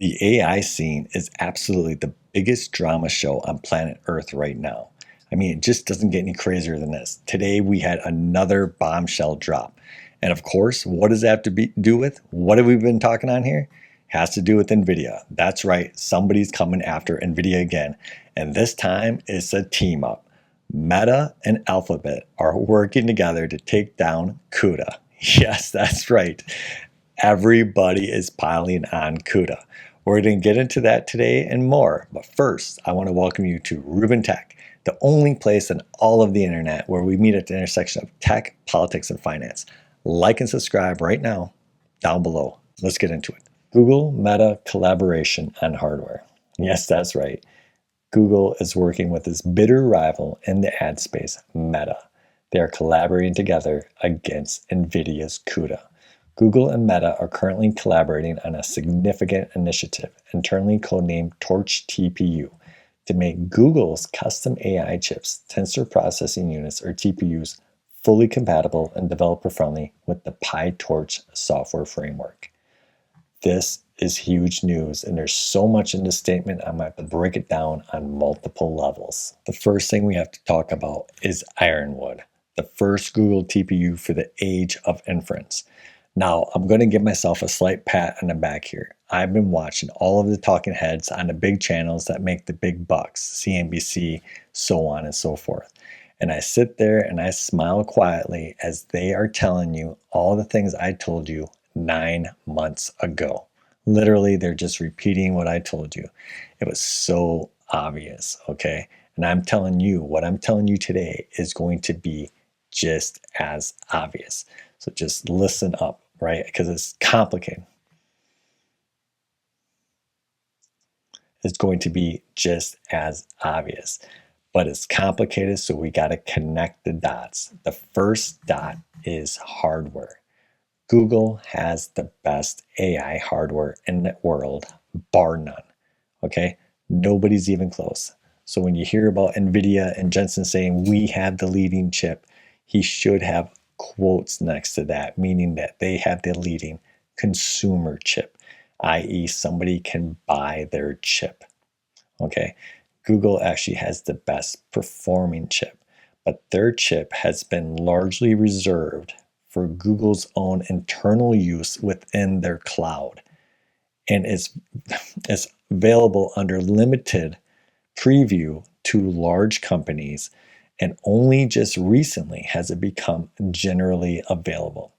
The AI scene is absolutely the biggest drama show on planet Earth right now. I mean, it just doesn't get any crazier than this. Today we had another bombshell drop. And of course, what does that have to do with? What have we been talking on here? Has to do with Nvidia. That's right, somebody's coming after Nvidia again. And this time it's a team up. Meta and Alphabet are working together to take down CUDA. Yes, that's right. Everybody is piling on CUDA. We're going to get into that today and more. But first, I want to welcome you to Ruben Tech, the only place on all of the internet where we meet at the intersection of tech, politics, and finance. Like and subscribe right now down below. Let's get into it. Google Meta collaboration on hardware. Yes, that's right. Google is working with its bitter rival in the ad space, Meta. They are collaborating together against Nvidia's CUDA. Google and Meta are currently collaborating on a significant initiative, internally codenamed TorchTPU, to make Google's custom AI chips, Tensor Processing Units, or TPUs, fully compatible and developer-friendly with the PyTorch software framework. This is huge news, and there's so much in this statement, I'm going to have to break it down on multiple levels. The first thing we have to talk about is Ironwood, the first Google TPU for the age of inference. Now, I'm going to give myself a slight pat on the back here. I've been watching all of the talking heads on the big channels that make the big bucks, CNBC, so on and so forth. And I sit there and I smile quietly as they are telling you all the things I told you 9 months ago. Literally, they're just repeating what I told you. It was so obvious, okay? And I'm telling you, what I'm telling you today is going to be just as obvious. So just listen up, right? Because it's complicated. It's going to be just as obvious, but it's complicated, so we got to connect the dots. The first dot is hardware. Google has the best AI hardware in the world, bar none. Okay? Nobody's even close. So when you hear about Nvidia and Jensen saying we have the leading chip, he should have quotes next to that, meaning that they have the leading consumer chip, i.e. somebody can buy their chip. Okay? Google actually has the best performing chip, but their chip has been largely reserved for Google's own internal use within their cloud, and it's available under limited preview to large companies, and only just recently has it become generally available.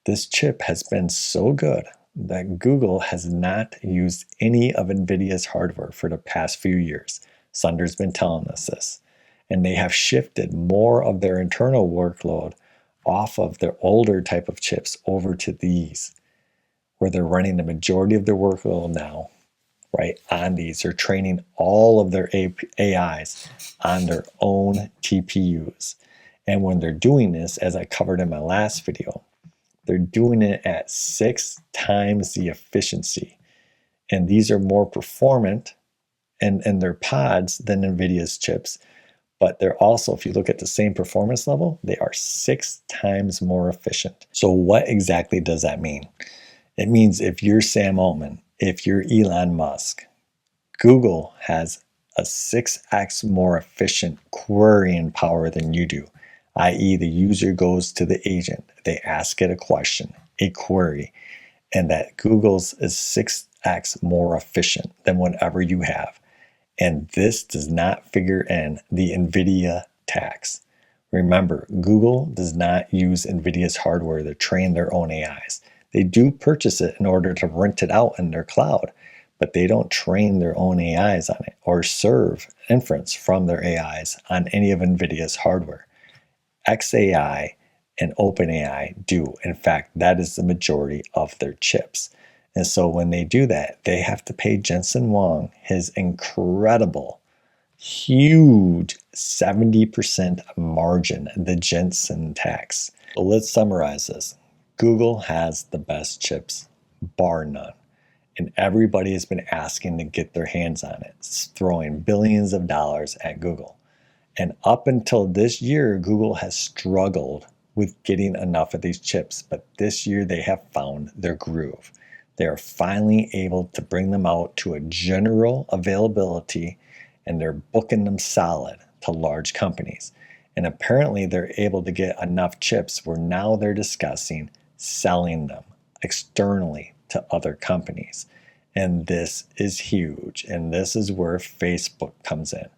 This chip has been so good that Google has not used any of Nvidia's hardware for the past few years. Sunder's been telling us this, and they have shifted more of their internal workload off of their older type of chips over to these, where they're running the majority of their workload now, right, on these. They're training all of their AIs on their own TPUs. And when they're doing this, as I covered in my last video, they're doing it at 6 times the efficiency. And these are more performant in their pods than NVIDIA's chips. But they're also, if you look at the same performance level, they are 6 times more efficient. So what exactly does that mean? It means if you're Sam Altman, if you're Elon Musk, Google has a 6x more efficient querying power than you do, i.e. the user goes to the agent, they ask it a question, a query, and that Google's is 6x more efficient than whatever you have. And this does not figure in the Nvidia tax. Remember, Google does not use Nvidia's hardware to train their own AIs. They do purchase it in order to rent it out in their cloud, but they don't train their own AIs on it or serve inference from their AIs on any of Nvidia's hardware. xAI and OpenAI do. In fact, that is the majority of their chips. And so when they do that, they have to pay Jensen Huang his incredible, huge 70% margin, the Jensen Tax. So let's summarize this. Google has the best chips, bar none. And everybody has been asking to get their hands on it, throwing billions of dollars at Google. And up until this year, Google has struggled with getting enough of these chips. But this year, they have found their groove. They are finally able to bring them out to a general availability, and they're booking them solid to large companies. And apparently they're able to get enough chips where now they're discussing selling them externally to other companies. And this is huge. And this is where Facebook comes in,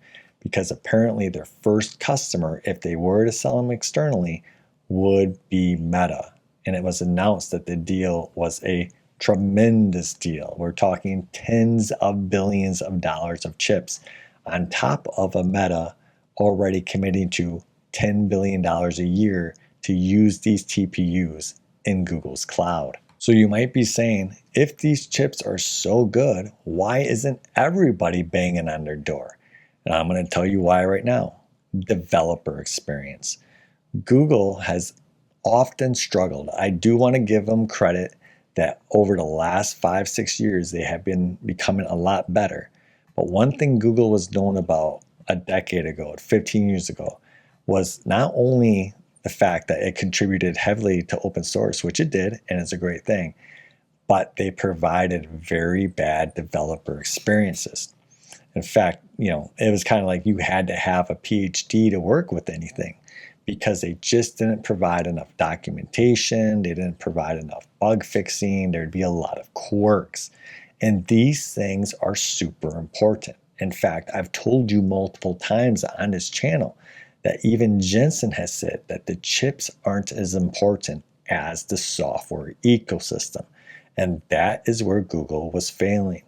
because apparently their first customer, if they were to sell them externally, would be Meta. And it was announced that the deal was a tremendous deal. We're talking tens of billions of dollars of chips on top of a Meta already committing to $10 billion a year to use these TPUs in Google's cloud. So you might be saying, if these chips are so good, why isn't everybody banging on their door? And I'm going to tell you why right now. Developer experience. Google has often struggled. I do want to give them credit that over the last 5-6 years, they have been becoming a lot better. But one thing Google was known about a decade ago, 15 years ago, was not only the fact that it contributed heavily to open source, which it did, and it's a great thing, but they provided very bad developer experiences. In fact, it was kind of like you had to have a PhD to work with anything, because they just didn't provide enough documentation. They didn't provide enough bug fixing. There'd be a lot of quirks. And these things are super important. In fact, I've told you multiple times on this channel that even Jensen has said that the chips aren't as important as the software ecosystem. And that is where Google was failing.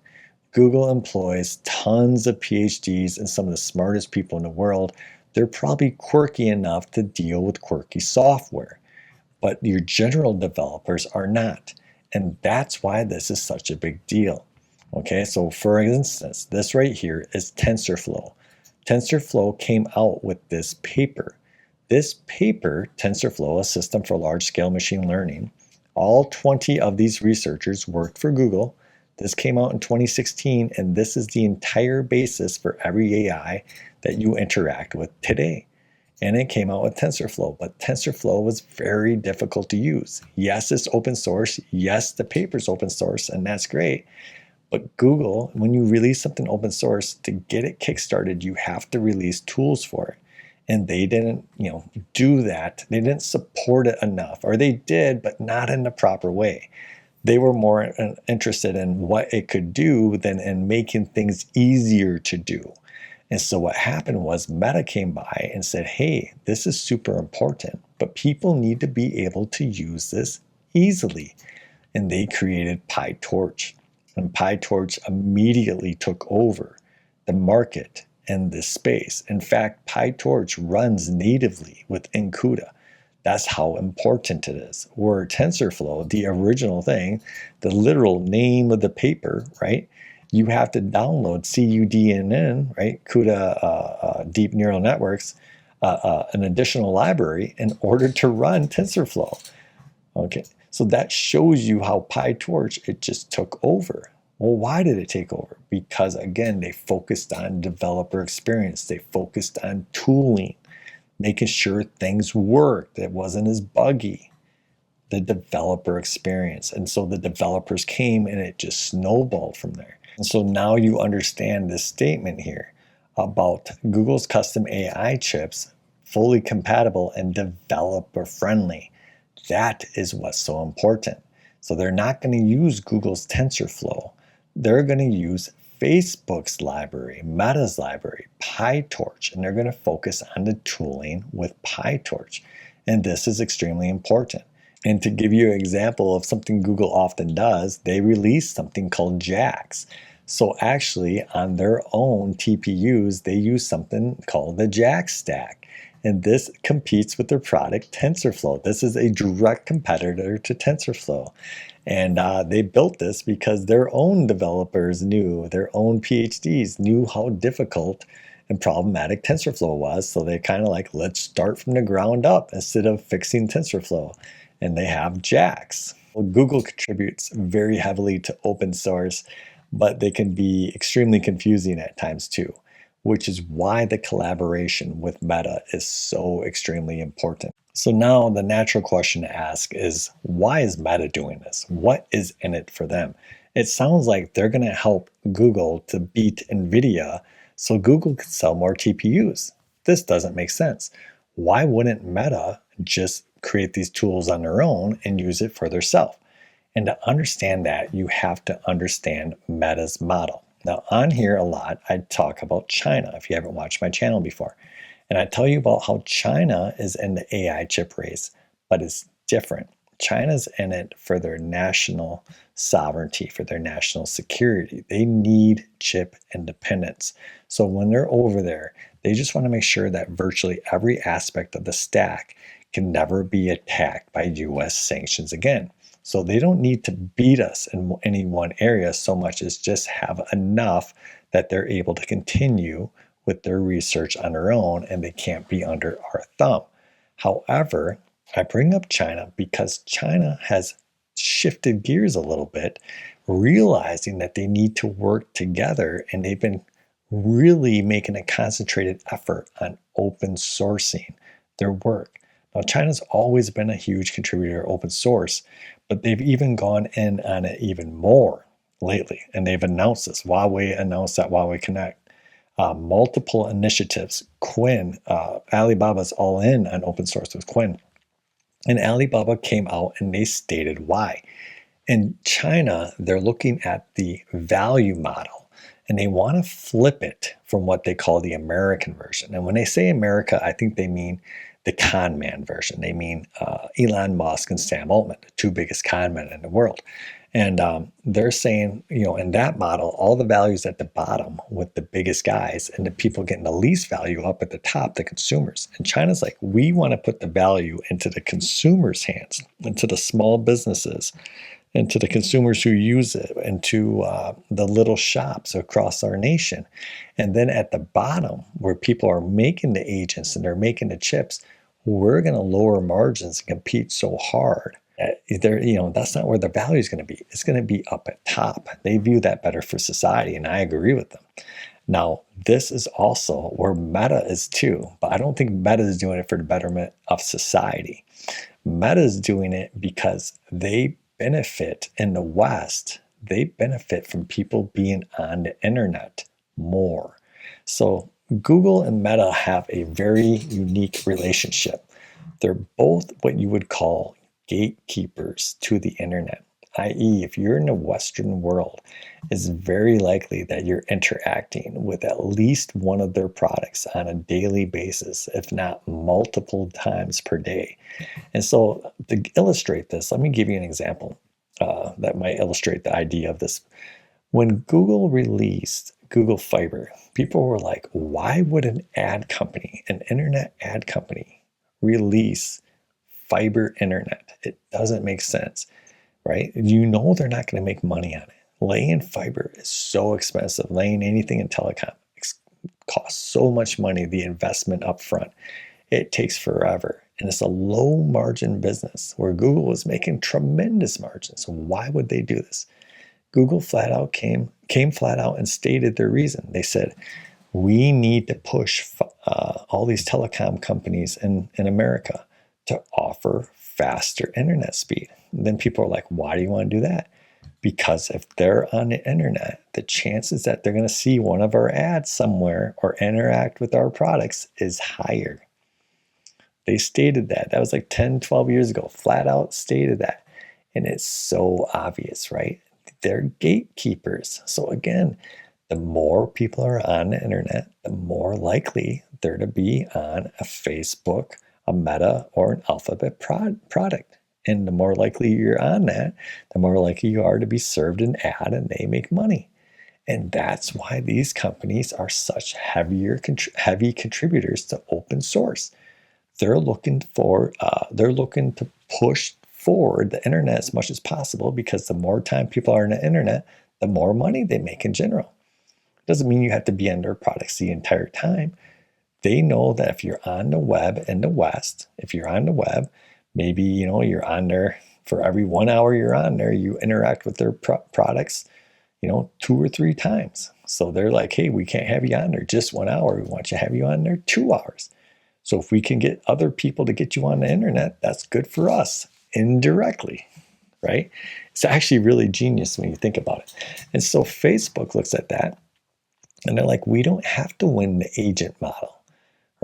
Google employs tons of PhDs and some of the smartest people in the world. They're probably quirky enough to deal with quirky software, but your general developers are not. And that's why this is such a big deal. Okay, so for instance, this right here is TensorFlow. TensorFlow came out with this paper. This paper, TensorFlow, a system for large-scale machine learning, all 20 of these researchers worked for Google. This came out in 2016, and this is the entire basis for every AI that you interact with today. And it came out with TensorFlow, but TensorFlow was very difficult to use. Yes, it's open source. Yes, the paper's open source, and that's great. But Google, when you release something open source, to get it kickstarted, you have to release tools for it. And they didn't, do that. They didn't support it enough, or they did, but not in the proper way. They were more interested in what it could do than in making things easier to do. And so what happened was Meta came by and said, hey, this is super important, but people need to be able to use this easily. And they created PyTorch. And PyTorch immediately took over the market in this space. In fact, PyTorch runs natively within CUDA. That's how important it is. Where TensorFlow, the original thing, the literal name of the paper, right? You have to download CUDNN, right? CUDA Deep Neural Networks, an additional library in order to run TensorFlow. Okay, so that shows you how PyTorch, it just took over. Well, why did it take over? Because again, they focused on developer experience. They focused on tooling, making sure things worked. It wasn't as buggy. The developer experience. And so the developers came and it just snowballed from there. And so now you understand this statement here about Google's custom AI chips, fully compatible and developer friendly. That is what's so important. So they're not going to use Google's TensorFlow. They're going to use Facebook's library, Meta's library, PyTorch, and they're going to focus on the tooling with PyTorch. And this is extremely important. And to give you an example of something Google often does, they release something called JAX. So actually on their own TPUs, they use something called the JAX stack. And this competes with their product TensorFlow. This is a direct competitor to TensorFlow. And they built this because their own developers knew, their own PhDs knew how difficult and problematic TensorFlow was. So they kind of like, let's start from the ground up instead of fixing TensorFlow. And they have JAX. Well, Google contributes very heavily to open source, but they can be extremely confusing at times too. which is why the collaboration with Meta is so extremely important. So now the natural question to ask is, why is Meta doing this? What is in it for them? It sounds like they're going to help Google to beat Nvidia so Google can sell more TPUs. This doesn't make sense. Why wouldn't Meta just create these tools on their own and use it for themselves? And to understand that, you have to understand Meta's model. Now, on here a lot, I talk about China, if you haven't watched my channel before. And I tell you about how China is in the AI chip race, but it's different. China's in it for their national sovereignty, for their national security. They need chip independence. So when they're over there, they just want to make sure that virtually every aspect of the stack can never be attacked by US sanctions again. So they don't need to beat us in any one area so much as just have enough that they're able to continue with their research on their own and they can't be under our thumb. However, I bring up China because China has shifted gears a little bit, realizing that they need to work together, and they've been really making a concentrated effort on open sourcing their work. Now, China's always been a huge contributor to open source, but they've even gone in on it even more lately, and they've announced this. Huawei announced that Huawei Connect. Multiple initiatives. Quinn, Alibaba's all in on open source with Quinn. And Alibaba came out and they stated why. In China, they're looking at the value model and they want to flip it from what they call the American version. And when they say America, I think they mean the con man version. They mean Elon Musk and Sam Altman, the two biggest con men in the world. And they're saying, in that model, all the values at the bottom with the biggest guys and the people getting the least value up at the top, the consumers. And China's like, we want to put the value into the consumers' hands, into the small businesses, into the consumers who use it, into the little shops across our nation. And then at the bottom, where people are making the agents and they're making the chips, we're going to lower margins and compete so hard. That's not where the value is going to be. It's going to be up at top. They view that better for society, and I agree with them. Now, this is also where Meta is too, but I don't think Meta is doing it for the betterment of society. Meta is doing it because they benefit in the West. They benefit from people being on the internet more. So Google and Meta have a very unique relationship. They're both what you would call gatekeepers to the internet, i.e., if you're in the Western world, it's very likely that you're interacting with at least one of their products on a daily basis, if not multiple times per day. And so to illustrate this, let me give you an example that might illustrate the idea of this. When Google released Google Fiber, people were like, why would an internet ad company, release fiber internet? It doesn't make sense, right? They're not going to make money on it. Laying fiber is so expensive. Laying anything in telecom costs so much money, the investment up front. It takes forever. And it's a low margin business where Google is making tremendous margins. Why would they do this? Google flat out came flat out and stated their reason. They said, we need to push all these telecom companies in America to offer faster internet speed. And then people are like, why do you want to do that? Because if they're on the internet, the chances that they're going to see one of our ads somewhere or interact with our products is higher. They stated that. That was like 10, 12 years ago. Flat out stated that. And it's so obvious, right? They're gatekeepers. So again, the more people are on the internet, the more likely they're to be on a Facebook, a Meta, or an Alphabet product. And the more likely you're on that, the more likely you are to be served an ad and they make money. And that's why these companies are such heavy contributors to open source. They're looking to push forward the internet as much as possible, because the more time people are on the internet, the more money they make in general. It doesn't mean you have to be on their products the entire time. They know that if you're on the web in the West, if you're on the web, maybe you're on there for every 1 hour you're on there, you interact with their products, 2 or 3 times. So they're like, hey, we can't have you on there just 1 hour. We want you to have you on there 2 hours. So if we can get other people to get you on the internet, that's good for us indirectly, right? It's actually really genius when you think about it. And so Facebook looks at that and they're like, we don't have to win the agent model,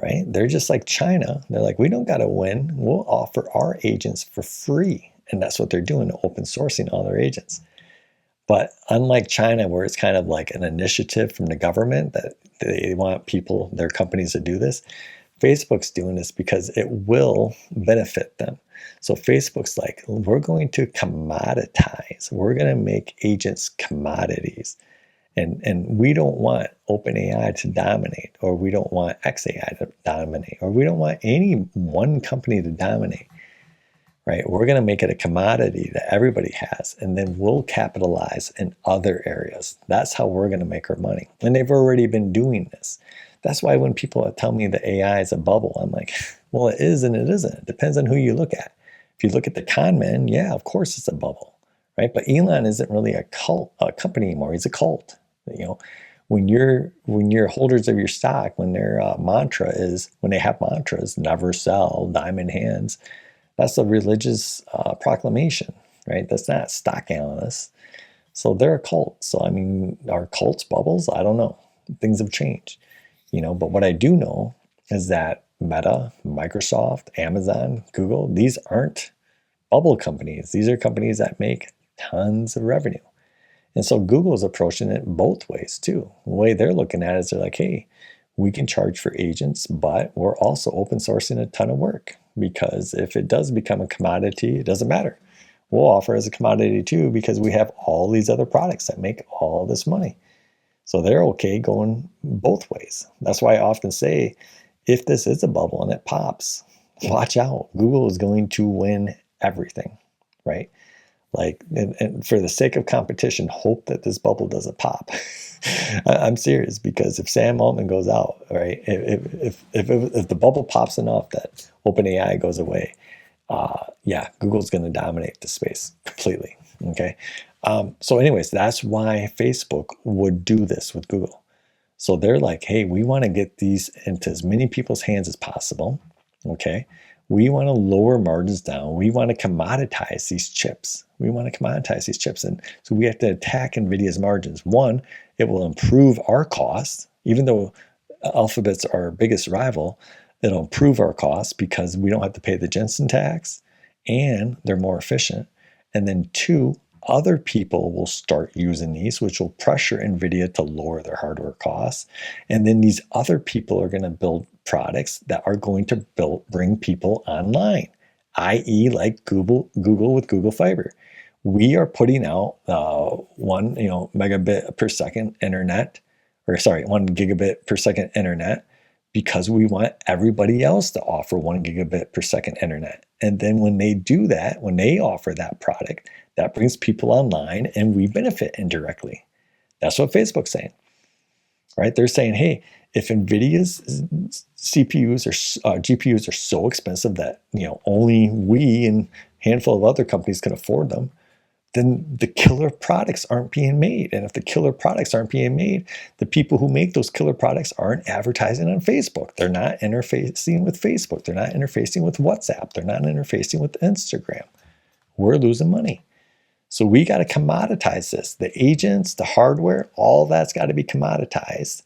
right? They're just like China. They're like, we don't got to win. We'll offer our agents for free. And that's what they're doing, open sourcing all their agents. But unlike China, where it's kind of like an initiative from the government that they want people, their companies to do this, Facebook's doing this because it will benefit them. So Facebook's like, we're going to commoditize. We're going to make agents commodities. And we don't want OpenAI to dominate, or we don't want XAI to dominate, or we don't want any one company to dominate, right? We're going to make it a commodity that everybody has, and then we'll capitalize in other areas. That's how we're going to make our money. And they've already been doing this. That's why when people tell me that AI is a bubble, I'm like, well, it is and it isn't. It depends on who you look at. If you look at the con men, yeah, of course it's a bubble, right? But Elon isn't really a company anymore. He's a cult. When you're holders of your stock, when their mantra is, when they have mantras, never sell, diamond hands, that's a religious proclamation, right? That's not stock analysts. So they're a cult. So, I mean, are cults bubbles? I don't know. Things have changed, but what I do know is that Meta, Microsoft, Amazon, Google, these aren't bubble companies. These are companies that make tons of revenue. And so Google's approaching it both ways too. The way they're looking at it is they're like, hey, we can charge for agents, but we're also open sourcing a ton of work, because if it does become a commodity, it doesn't matter. We'll offer as a commodity too, because we have all these other products that make all this money. So they're okay going both ways. That's why I often say, if this is a bubble and it pops, watch out. Google is going to win everything, right? Like, and for the sake of competition, hope that this bubble doesn't pop. I'm serious, because if Sam Altman goes out, right, if the bubble pops enough that OpenAI goes away, yeah, Google's going to dominate the space completely. Okay. So anyways, that's why Facebook would do this with Google. So they're like, hey, we want to get these into as many people's hands as possible. Okay. We want to lower margins down. We want to commoditize these chips. And so we have to attack Nvidia's margins. One, it will improve our costs. Even though Alphabet's our biggest rival, it'll improve our costs because we don't have to pay the Jensen tax, and they're more efficient. And then two, other people will start using these, which will pressure Nvidia to lower their hardware costs. And then these other people are going to build products that are going to bring people online, i.e. like Google with Google Fiber. We are putting out 1 megabit per second internet, 1 gigabit per second internet, because we want everybody else to offer 1 gigabit per second internet. And then when they do that, when they offer that product, that brings people online and we benefit indirectly. That's what Facebook's saying, right? They're saying, hey, if Nvidia's CPUs or GPUs are so expensive that only we and a handful of other companies can afford them, then the killer products aren't being made. And if the killer products aren't being made, the people who make those killer products aren't advertising on Facebook. They're not interfacing with Facebook. They're not interfacing with WhatsApp. They're not interfacing with Instagram. We're losing money. So we got to commoditize this. The agents, the hardware, all that's got to be commoditized.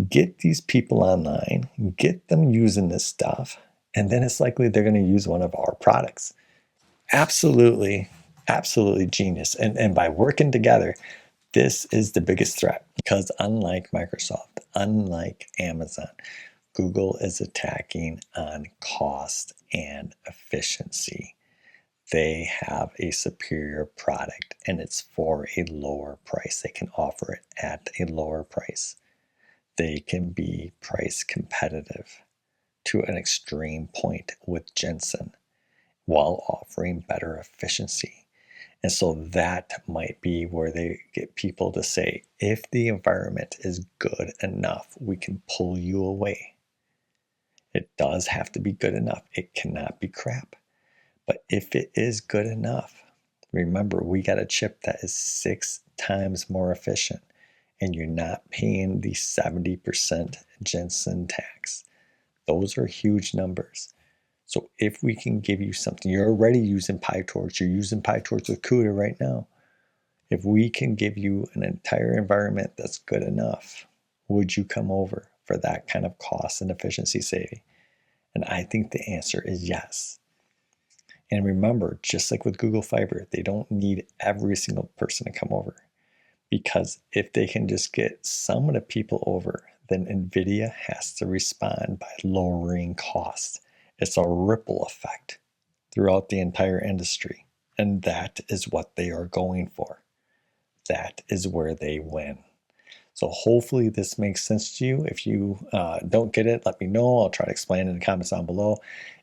Get these people online, get them using this stuff, and then it's likely they're going to use one of our products. Absolutely genius. And by working together, this is the biggest threat, because unlike Microsoft, unlike Amazon, Google is attacking on cost and efficiency. They have a superior product and it's for a lower price. They can offer it at a lower price. They can be price competitive to an extreme point with Jensen while offering better efficiency. And so that might be where they get people to say, if the environment is good enough, we can pull you away. It does have to be good enough. It cannot be crap. But if it is good enough, Remember, we got a chip that is 6 times more efficient, and you're not paying the 70% Jensen tax. Those are huge numbers. So if we can give you something, you're already using PyTorch, you're using PyTorch with CUDA right now. If we can give you an entire environment that's good enough, would you come over for that kind of cost and efficiency saving? And I think the answer is yes. And remember, just like with Google Fiber, they don't need every single person to come over, because if they can just get some of the people over, then Nvidia has to respond by lowering costs. It's a ripple effect throughout the entire industry, and that is what they are going for. That is where they win. So hopefully this makes sense to you. If you don't get it, let me know. I'll try to explain in the comments down below.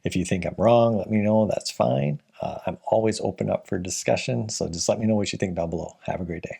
If you think I'm wrong, let me know. That's fine. I'm always open up for discussion. So just let me know what you think down below. Have a great day.